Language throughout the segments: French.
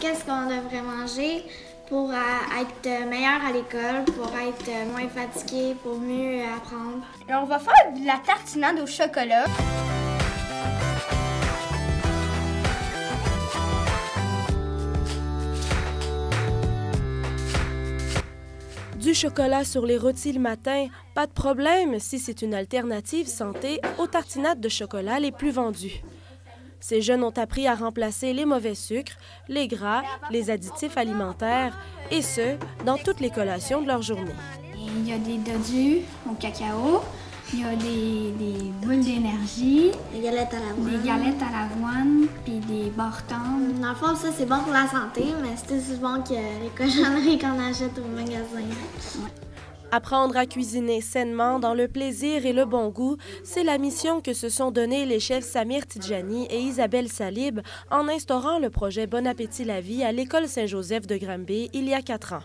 qu'est-ce qu'on devrait manger pour être meilleur à l'école, pour être moins fatigué, pour mieux apprendre. Alors, on va faire de la tartinade au chocolat. Du chocolat sur les rôtis le matin, pas de problème si c'est une alternative santé aux tartinades de chocolat les plus vendues. Ces jeunes ont appris à remplacer les mauvais sucres, les gras, les additifs alimentaires, et ce, dans toutes les collations de leur journée. Il y a des dodus au cacao, il y a des boules d'énergie, Des galettes à l'avoine, puis des barres tendres. Dans le fond, ça, c'est bon pour la santé, mais c'est aussi bon que les cochonneries qu'on achète au magasin. Ouais. Apprendre à cuisiner sainement dans le plaisir et le bon goût, c'est la mission que se sont donnés les chefs Samir Tidjani et Isabelle Salib en instaurant le projet Bon Appétit la vie à l'École Saint-Joseph de Granby il y a 4 ans.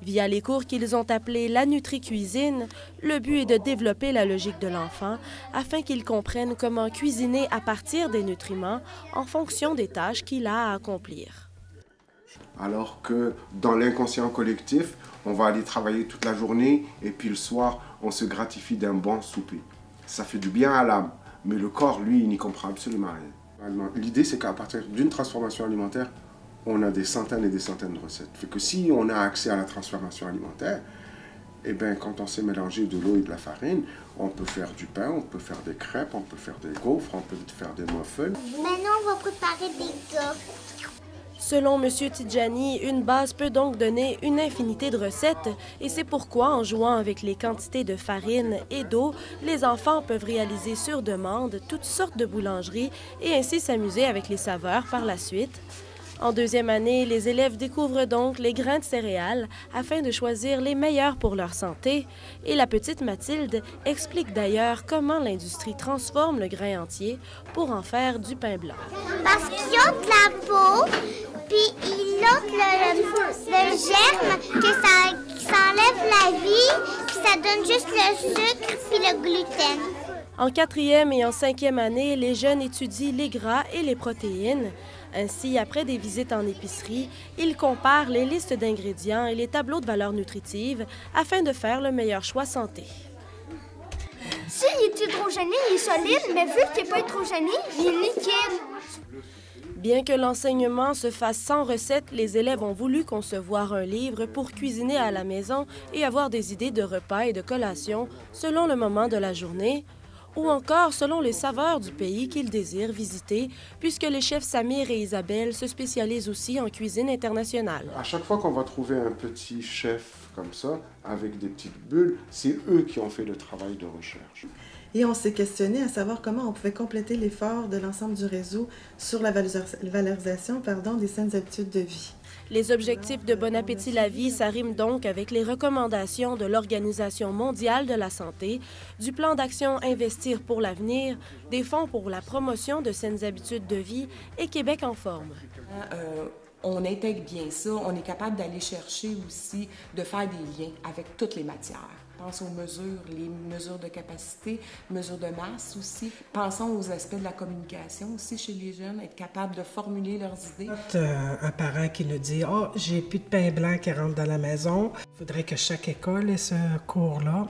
Via les cours qu'ils ont appelés la Nutri-Cuisine, le but est de développer la logique de l'enfant afin qu'il comprenne comment cuisiner à partir des nutriments en fonction des tâches qu'il a à accomplir. Alors que dans l'inconscient collectif, on va aller travailler toute la journée et puis le soir, on se gratifie d'un bon souper. Ça fait du bien à l'âme, mais le corps, lui, il n'y comprend absolument rien. L'idée, c'est qu'à partir d'une transformation alimentaire, on a des centaines et des centaines de recettes. Fait que si on a accès à la transformation alimentaire, eh bien, quand on sait mélanger de l'eau et de la farine, on peut faire du pain, on peut faire des crêpes, on peut faire des gaufres, on peut faire des muffins. Maintenant, on va préparer des gaufres. Selon M. Tidjani, une base peut donc donner une infinité de recettes et c'est pourquoi, en jouant avec les quantités de farine et d'eau, les enfants peuvent réaliser sur demande toutes sortes de boulangeries et ainsi s'amuser avec les saveurs par la suite. En deuxième année, les élèves découvrent donc les grains de céréales afin de choisir les meilleurs pour leur santé. Et la petite Mathilde explique d'ailleurs comment l'industrie transforme le grain entier pour en faire du pain blanc. Parce qu'ils ôtent la peau, puis ils ôtent le germe, que ça enlève la vie, puis ça donne juste le sucre puis le gluten. En 4e et en 5e année, les jeunes étudient les gras et les protéines. Ainsi, après des visites en épicerie, ils comparent les listes d'ingrédients et les tableaux de valeurs nutritives afin de faire le meilleur choix santé. S'il est hydrogéné, il est solide, mais vu qu'il n'est pas hydrogéné, il est liquide. Bien que l'enseignement se fasse sans recette, les élèves ont voulu concevoir un livre pour cuisiner à la maison et avoir des idées de repas et de collations selon le moment de la journée, ou encore selon les saveurs du pays qu'ils désirent visiter, puisque les chefs Samir et Isabelle se spécialisent aussi en cuisine internationale. À chaque fois qu'on va trouver un petit chef comme ça, avec des petites bulles, c'est eux qui ont fait le travail de recherche. Et on s'est questionné à savoir comment on pouvait compléter l'effort de l'ensemble du réseau sur la valorisation des saines habitudes de vie. Les objectifs de Bon Appétit la vie s'arriment donc avec les recommandations de l'Organisation mondiale de la santé, du plan d'action Investir pour l'avenir, des fonds pour la promotion de saines habitudes de vie et Québec en forme. On intègre bien ça, on est capable d'aller chercher aussi, de faire des liens avec toutes les matières. Pense aux mesures, les mesures de capacité, mesures de masse aussi. Pensons aux aspects de la communication aussi chez les jeunes, être capable de formuler leurs idées. Un parent qui nous dit « Oh, j'ai plus de pain blanc qui rentre dans la maison », il faudrait que chaque école ait ces cours-là,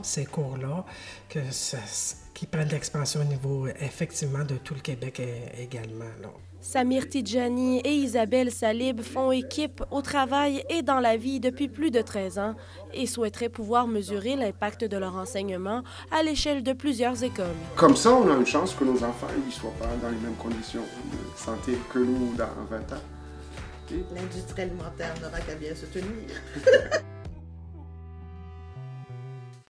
qui prennent l'expansion au niveau, effectivement, de tout le Québec également, là. Samir Tidjani et Isabelle Salib font équipe au travail et dans la vie depuis plus de 13 ans et souhaiteraient pouvoir mesurer l'impact de leur enseignement à l'échelle de plusieurs écoles. Comme ça, on a une chance que nos enfants ne soient pas dans les mêmes conditions de santé que nous dans 20 ans. L'industrie alimentaire n'aura qu'à bien se tenir.